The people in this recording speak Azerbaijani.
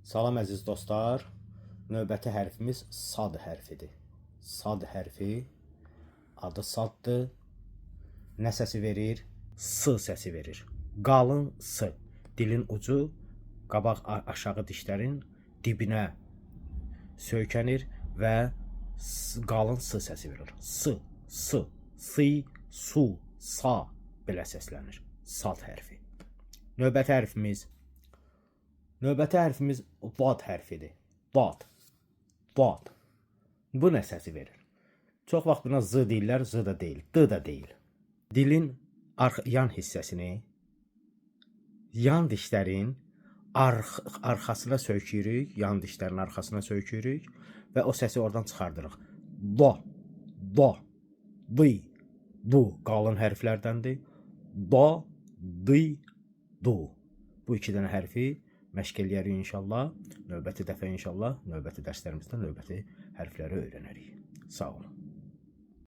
Salam əziz dostlar. Növbəti hərfimiz sad hərfidir. Sad hərfi adı saddır. Nə səsi verir? S səsi verir. Qalın S. Dilin ucu qabaq aşağı dişlərin dibinə söykənir və qalın S səsi verir. S, si, su, sa belə səslənir. Sad hərfi. Növbəti hərfimiz vad hərfidir. Vad. Bu nə səsi verir? Çox vaxt buna z deyirlər, z da deyil, d da deyil. Dilin yan hissəsini yan dişlərin arxasına söykürük, yan dişlərin arxasına söykürük və o səsi oradan çıxardırıq. Do, di, du qalın hərflərdəndir. Do, di, du. Bu iki dənə hərfi məşq eləyərik inşallah. Növbəti dəfə inşallah, növbəti dərslərimizdə növbəti hərfləri öyrənərik. Sağ olun.